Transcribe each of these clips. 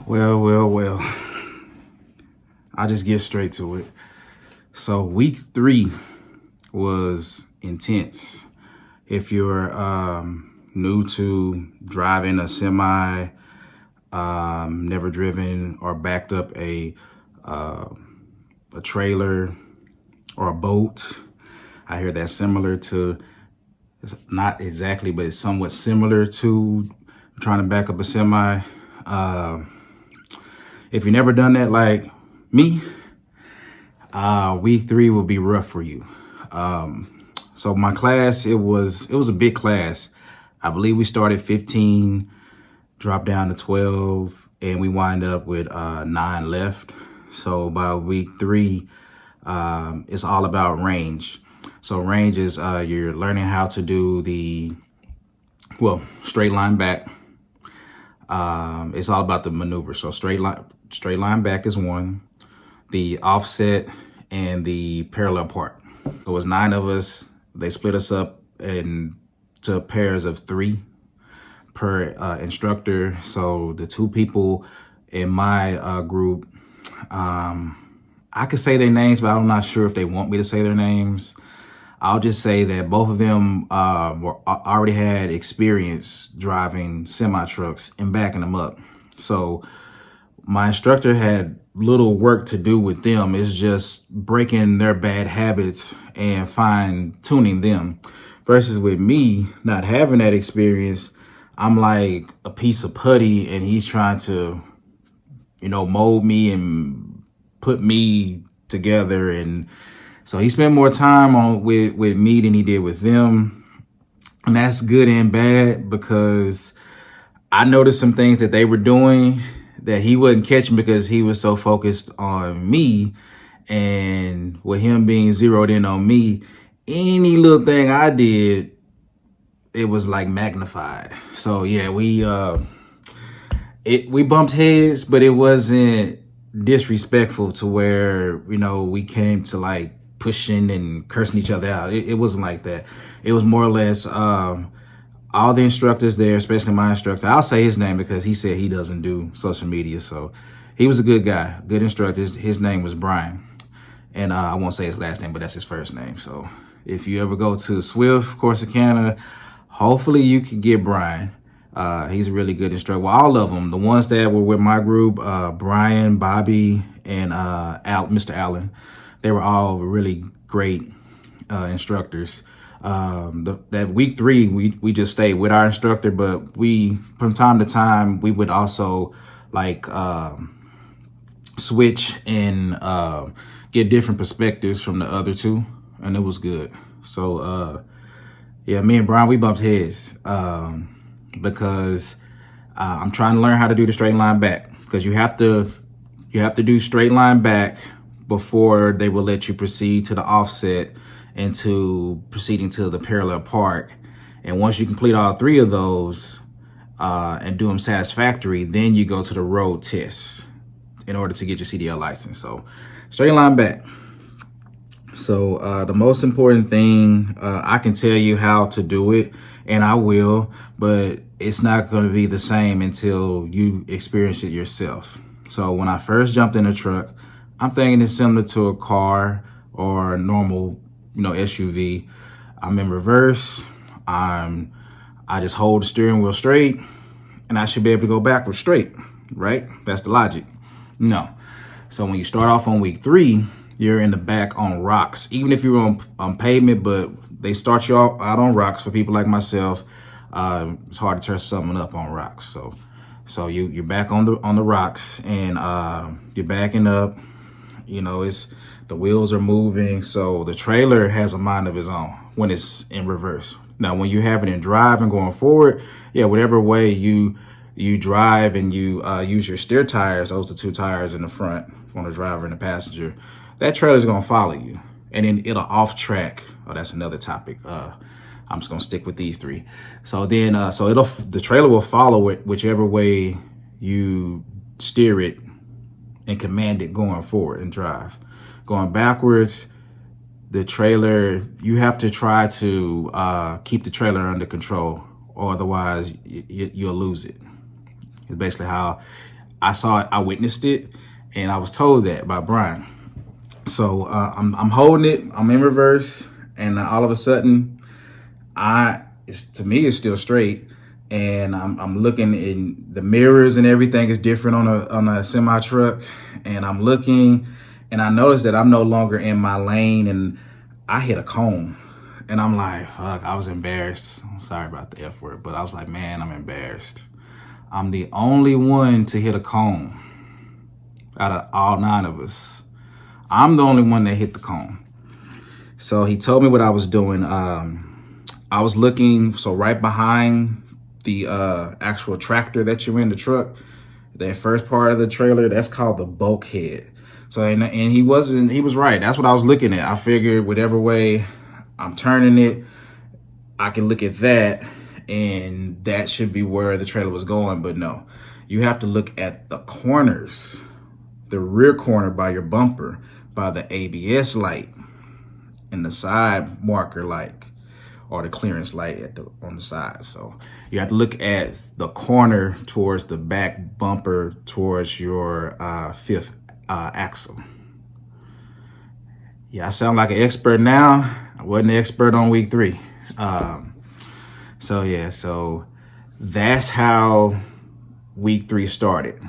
Well. I'll just get straight to it. So week 3 was intense. If you're new to driving a semi, never driven or backed up a trailer or a boat, I hear that's similar to, it's not exactly, but it's somewhat similar to trying to back up a semi. If you've never done that like me, week 3 will be rough for you. So my class, it was a big class. I believe we started 15, dropped down to 12, and we wind up with 9 left. So by week 3, it's all about range. So range is you're learning how to do straight line back. It's all about the maneuver. So straight line back is one, the offset, and the parallel park. So it was 9 of us. They split us up into pairs of 3 per instructor. So the 2 people in my group, I could say their names, but I'm not sure if they want me to say their names. I'll just say that both of them already had experience driving semi trucks and backing them up. So my instructor had little work to do with them. It's just breaking their bad habits and fine tuning them. Versus with me not having that experience, I'm like a piece of putty and he's trying to, mold me and put me together. And so he spent more time with me than he did with them. And that's good and bad because I noticed some things that they were doing that he wasn't catching because he was so focused on me. And with him being zeroed in on me, any little thing I did, it was like magnified. So yeah, we bumped heads, but it wasn't disrespectful to where, we came to like pushing and cursing each other out. It wasn't like that. It was more or less all the instructors there, especially my instructor. I'll say his name because he said he doesn't do social media. So he was a good guy, good instructor. His name was Brian. And I won't say his last name, but that's his first name. So if you ever go to Swift, Corsicana, hopefully you can get Brian. He's a really good instructor. Well, all of them, the ones that were with my group, Brian, Bobby, and Mr. Allen, they were all really great instructors. That week 3, we just stayed with our instructor, but from time to time, we would also like switch and get different perspectives from the other 2, and it was good. So yeah, me and Brian, we bumped heads because I'm trying to learn how to do the straight line back, because you have to do straight line back before they will let you proceed to the offset and to proceeding to the parallel park. And once you complete all 3 of those and do them satisfactory, then you go to the road test in order to get your CDL license. So straight line back. So the most important thing, I can tell you how to do it, and I will, but it's not going to be the same until you experience it yourself. So when I first jumped in a truck, I'm thinking it's similar to a car or a normal, SUV. I'm in reverse. I just hold the steering wheel straight, and I should be able to go backwards straight, right? That's the logic. No. So when you start off on week 3, you're in the back on rocks, even if you're on pavement, but they start you out on rocks. For people like myself, it's hard to turn something up on rocks. So you're back on the rocks, and you're backing up. It's the wheels are moving, so the trailer has a mind of its own when it's in reverse. Now, when you have it in drive and going forward, yeah, whatever way you drive and you use your steer tires, those are 2 tires in the front on the driver and the passenger, that trailer is going to follow you, and then it'll off track. Oh, that's another topic. I'm just going to stick with these 3. So then, the trailer will follow it whichever way you steer it and command it going forward and drive. Going backwards, the trailer, you have to try to keep the trailer under control, or otherwise you'll lose it. It's basically how I saw it, I witnessed it, and I was told that by Brian. So I'm holding it, I'm in reverse, and all of a sudden, to me it's still straight, and I'm looking in the mirrors and everything is different on a semi truck, and I'm looking, and I noticed that I'm no longer in my lane, and I hit a cone, and I'm like, fuck, I was embarrassed. I'm sorry about the F word, but I was like, man, I'm embarrassed. I'm the only one to hit a cone out of all 9 of us. I'm the only one that hit the cone. So he told me what I was doing. I was looking, so right behind the actual tractor that you're in, the truck, that first part of the trailer, that's called the bulkhead. So, and he was right. That's what I was looking at. I figured whatever way I'm turning it, I can look at that, and that should be where the trailer was going. But no, you have to look at the corners, the rear corner by your bumper, by the ABS light, and the side marker light, or the clearance light on the side. So you have to look at the corner towards the back bumper towards your fifth axle. Yeah, I sound like an expert now. I wasn't an expert on week 3. So that's how week 3 started.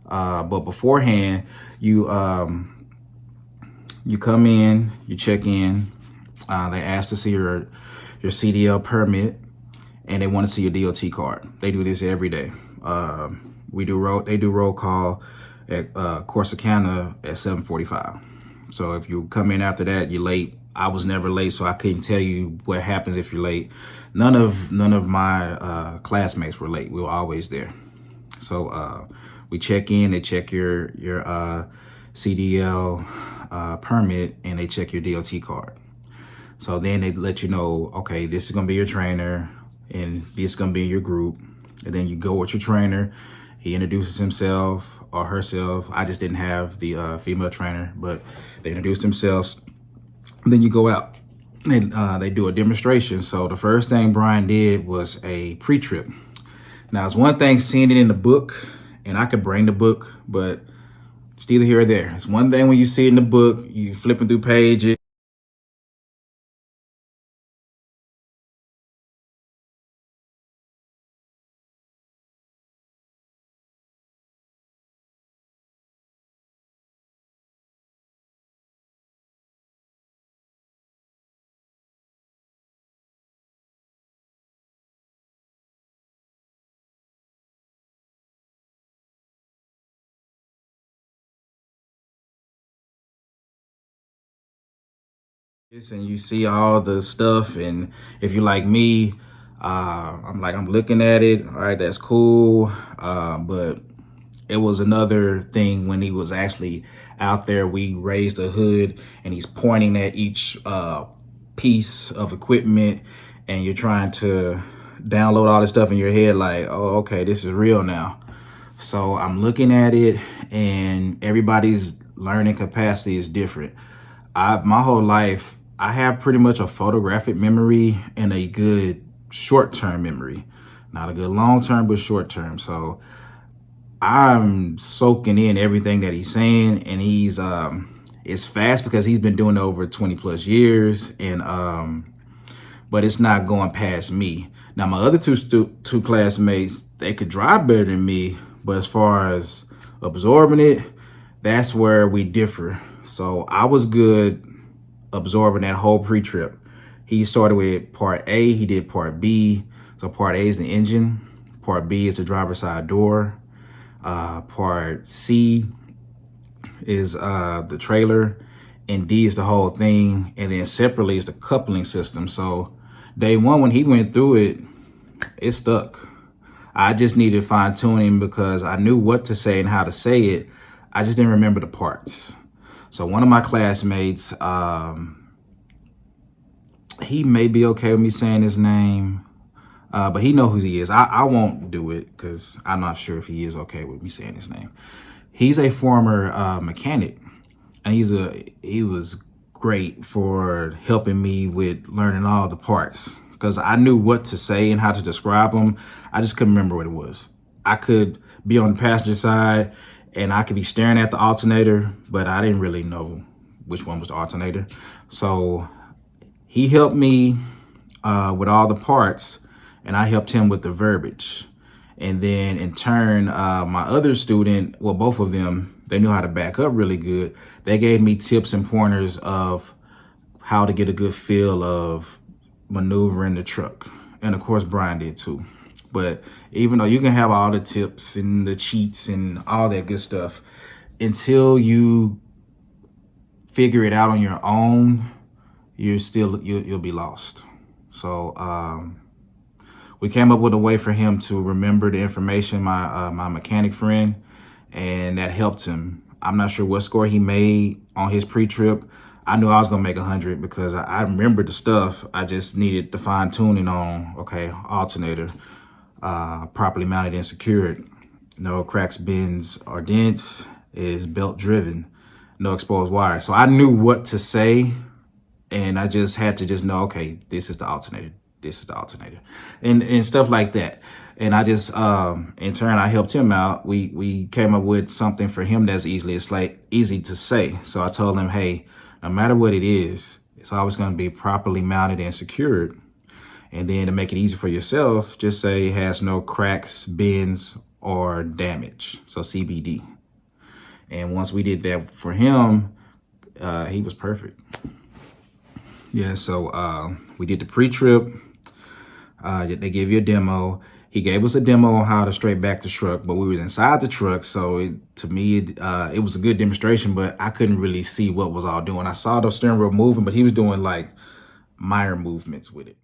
But beforehand, you come in, you check in. They ask to see your CDL permit, and they want to see your DOT card. They do this every day. They do roll call at Corsicana at 7:45. So if you come in after that, you're late. I was never late, so I couldn't tell you what happens if you're late. None of my classmates were late. We were always there. So we check in. They check your CDL permit, and they check your DOT card. So then they let you know, okay, this is gonna be your trainer, and this is gonna be your group. And then you go with your trainer. He introduces himself or herself. I just didn't have the female trainer, but they introduced themselves. And then you go out. And they do a demonstration. So the first thing Brian did was a pre-trip. Now, it's one thing seeing it in the book, and I could bring the book, but it's either here or there. It's one thing when you see it in the book, you flipping through pages. And you see all the stuff, and if you're like me, I'm looking at it. All right, that's cool, but it was another thing when he was actually out there. We raised the hood, and he's pointing at each piece of equipment, and you're trying to download all this stuff in your head, like, oh, okay, this is real now. So I'm looking at it, and everybody's learning capacity is different. My whole life, I have pretty much a photographic memory and a good short-term memory. Not a good long-term, but short-term. So I'm soaking in everything that he's saying, and he's it's fast because he's been doing it over 20 plus years, and but it's not going past me. Now my other two classmates, they could drive better than me, but as far as absorbing it, that's where we differ. So I was good absorbing that whole pre-trip. He started with part A, he did part B. So part A is the engine, part B is the driver's side door, part C is the trailer, and D is the whole thing, and then separately is the coupling system. So day 1, when he went through it, it stuck. I just needed fine tuning because I knew what to say and how to say it. I just didn't remember the parts. So one of my classmates, he may be okay with me saying his name, but he know who he is. I won't do it because I'm not sure if he is okay with me saying his name. He's a former mechanic, and he was great for helping me with learning all the parts because I knew what to say and how to describe them. I just couldn't remember what it was. I could be on the passenger side, and I could be staring at the alternator, but I didn't really know which one was the alternator. So he helped me with all the parts, and I helped him with the verbiage. And then in turn, my other student, well, both of them, they knew how to back up really good. They gave me tips and pointers of how to get a good feel of maneuvering the truck. And of course, Brian did too. But even though you can have all the tips and the cheats and all that good stuff, until you figure it out on your own, you'll be lost. So we came up with a way for him to remember the information, my mechanic friend, and that helped him. I'm not sure what score he made on his pre-trip. I knew I was gonna make 100 because I remembered the stuff. I just needed the fine tuning on, okay, alternator, properly mounted and secured. No cracks, bends, or dents, is belt driven, no exposed wire. So I knew what to say, and I just had to just know, okay, this is the alternator, this is the alternator, and stuff like that. And I just, in turn, I helped him out. We came up with something for him that's easy to say. So I told him, hey, no matter what it is, it's always going to be properly mounted and secured. And then to make it easy for yourself, just say it has no cracks, bends, or damage. So CBD. And once we did that for him, he was perfect. Yeah, so we did the pre-trip. They gave you a demo. He gave us a demo on how to straight back the truck, but we was inside the truck. So to me, it was a good demonstration, but I couldn't really see what was all doing. I saw the steering wheel moving, but he was doing like minor movements with it.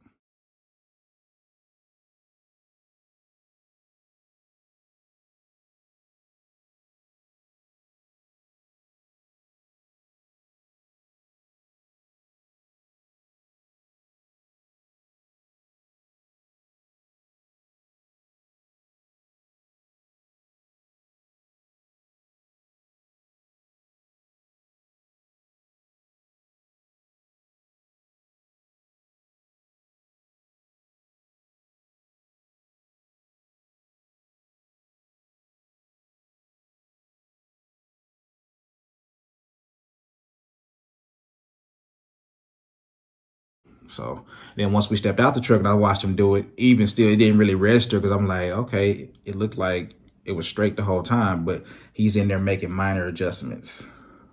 So then once we stepped out the truck and I watched him do it, even still, it didn't really register because I'm like, okay, it looked like it was straight the whole time, but he's in there making minor adjustments.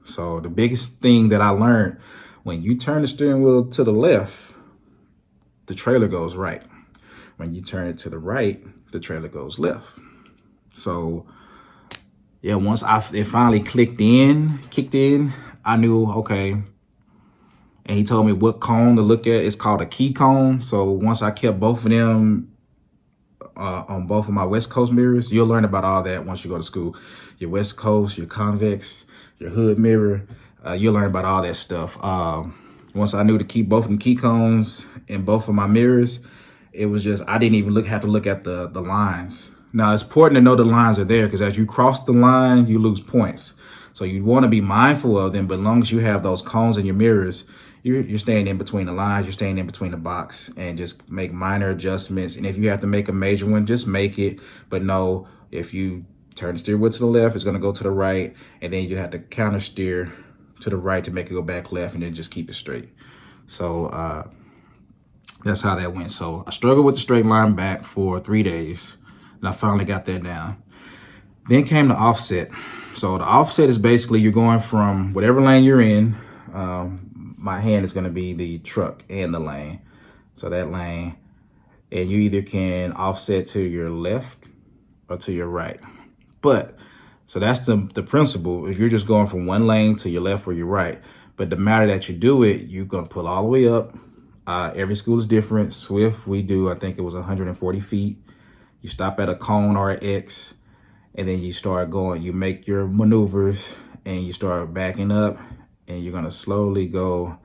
So the biggest thing that I learned, when you turn the steering wheel to the left, the trailer goes right. When you turn it to the right, the trailer goes left. So yeah, once it finally kicked in, I knew, okay. And he told me what cone to look at. It's called a key cone. So once I kept both of them on both of my West Coast mirrors, you'll learn about all that once you go to school. Your West Coast, your convex, your hood mirror, you'll learn about all that stuff. Once I knew to keep both of them key cones in both of my mirrors, it was just, I didn't even have to look at the lines. Now, it's important to know the lines are there because as you cross the line, you lose points. So you want to be mindful of them, but as long as you have those cones in your mirrors, you're staying in between the lines, you're staying in between the box, and just make minor adjustments. And if you have to make a major one, just make it. But no, if you turn the steering wheel to the left, it's going to go to the right, and then you have to counter steer to the right to make it go back left, and then just keep it straight. So that's how that went. So I struggled with the straight line back for 3 days, and I finally got that down. Then came the offset. So the offset is basically you're going from whatever lane you're in. My hand is going to be the truck and the lane. So that lane, and you either can offset to your left or to your right. But so that's the principle. If you're just going from one lane to your left or your right, but the matter that you do it, you're going to pull all the way up. Every school is different. Swift, we do, I think it was 140 feet. You stop at a cone or an X, and then you start going, you make your maneuvers, and you start backing up, and you're going to slowly go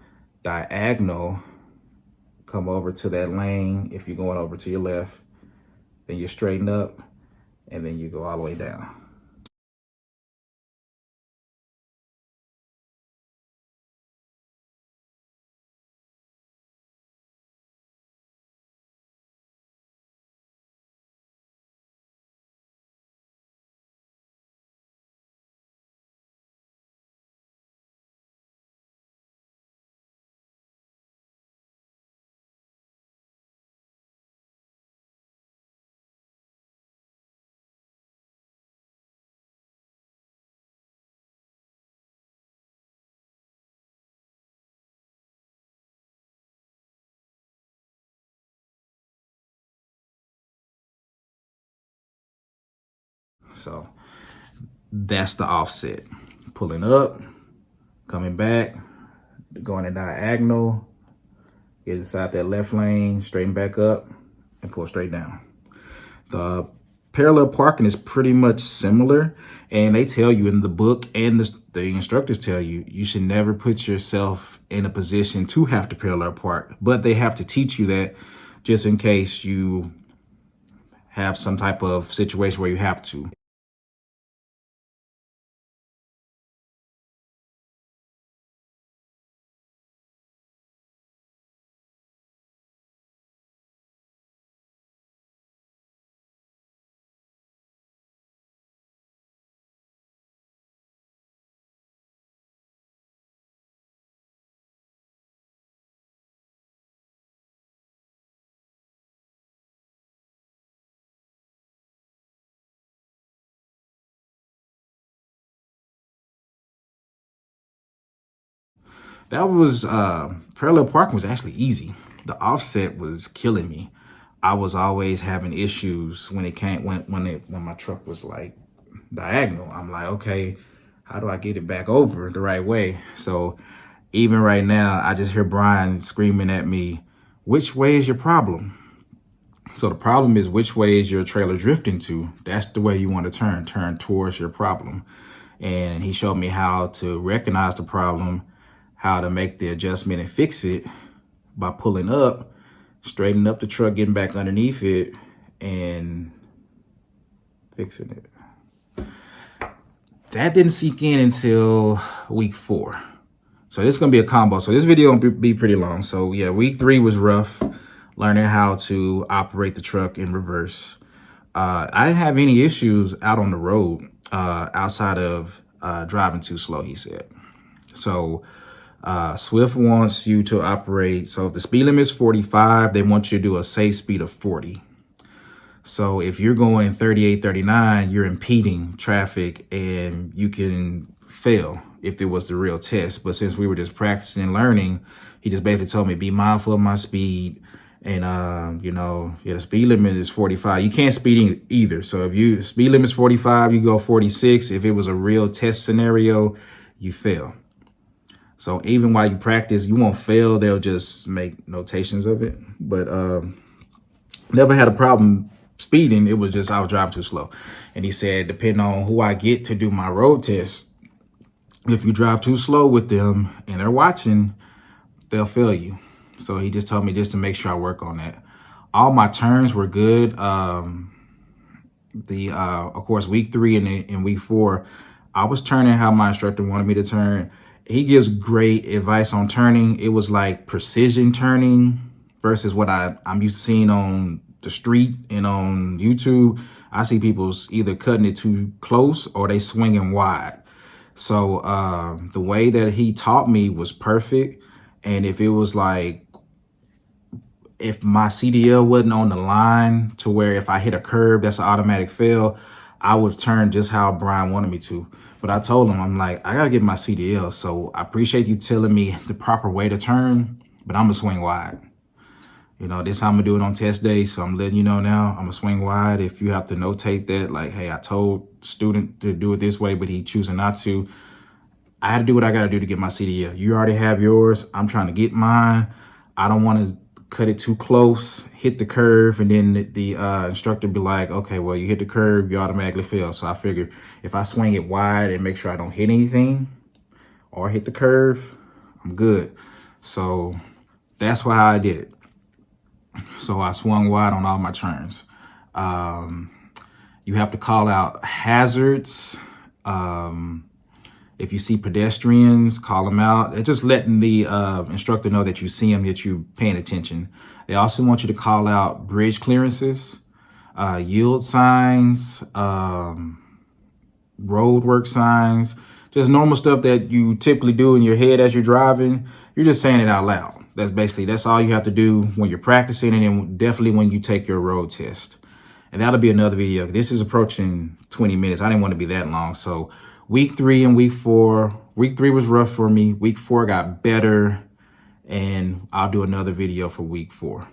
diagonal, come over to that lane. If you're going over to your left, then you straighten up, and then you go all the way down. So that's the offset. Pulling up, coming back, going in diagonal, get inside that left lane, straighten back up, and pull straight down. The parallel parking is pretty much similar, and they tell you in the book, and the instructors tell you, you should never put yourself in a position to have to parallel park, but they have to teach you that just in case you have some type of situation where you have to. That was parallel parking was actually easy. The offset was killing me. I was always having issues when it came when my truck was like diagonal. I'm like, okay, how do I get it back over the right way? So even right now, I just hear Brian screaming at me, which way is your problem? So the problem is which way is your trailer drifting to? That's the way you want to turn towards your problem. And he showed me how to recognize the problem, how to make the adjustment and fix it by pulling up, straightening up the truck, getting back underneath it, and fixing it. That didn't sink in until week 4. So this is going to be a combo. So this video will be pretty long. So yeah, week 3 was rough, learning how to operate the truck in reverse. I didn't have any issues out on the road outside of driving too slow, he said. So Swift wants you to operate. So if the speed limit is 45, they want you to do a safe speed of 40. So if you're going 38, 39, you're impeding traffic and you can fail if it was the real test. But since we were just practicing and learning, he just basically told me, be mindful of my speed. And, you know, yeah, the speed limit is 45. You can't speed either. So if you speed limit is 45, you go 46. If it was a real test scenario, you fail. So even while you practice, you won't fail. They'll just make notations of it. But never had a problem speeding. It was just I was driving too slow. And he said, depending on who I get to do my road test, if you drive too slow with them and they're watching, they'll fail you. So he just told me just to make sure I work on that. All my turns were good. Of course, week 3 and week 4, I was turning how my instructor wanted me to turn. He gives great advice on turning. It was like precision turning versus what I'm used to seeing on the street and on YouTube. I see people either cutting it too close or they swinging wide. So the way that he taught me was perfect. And if it was like, if my CDL wasn't on the line to where if I hit a curb, that's an automatic fail, I would turn just how Brian wanted me to. But I told him, I'm like, I gotta get my CDL. So I appreciate you telling me the proper way to turn, but I'm gonna swing wide. You know, this is how I'm gonna do it on test day. So I'm letting you know now, I'm gonna swing wide. If you have to notate that, like, hey, I told the student to do it this way, but he choosing not to, I had to do what I gotta do to get my CDL. You already have yours. I'm trying to get mine. I don't want to cut it too close, hit the curve, and then the instructor be like, okay, well, you hit the curve, you automatically fail. So I figure if I swing it wide and make sure I don't hit anything or hit the curve, I'm good. So that's how I did it. So I swung wide on all my turns. You have to call out hazards. If you see pedestrians, call them out. They're just letting the instructor know that you see them, that you're paying attention. They also want you to call out bridge clearances, yield signs, road work signs, just normal stuff that you typically do in your head as you're driving. You're just saying it out loud. That's all you have to do when you're practicing, and then definitely when you take your road test. And that'll be another video. This is approaching 20 minutes. I didn't want to be that long. So week 3 and week 4, week 3 was rough for me. Week 4 got better, and I'll do another video for week 4.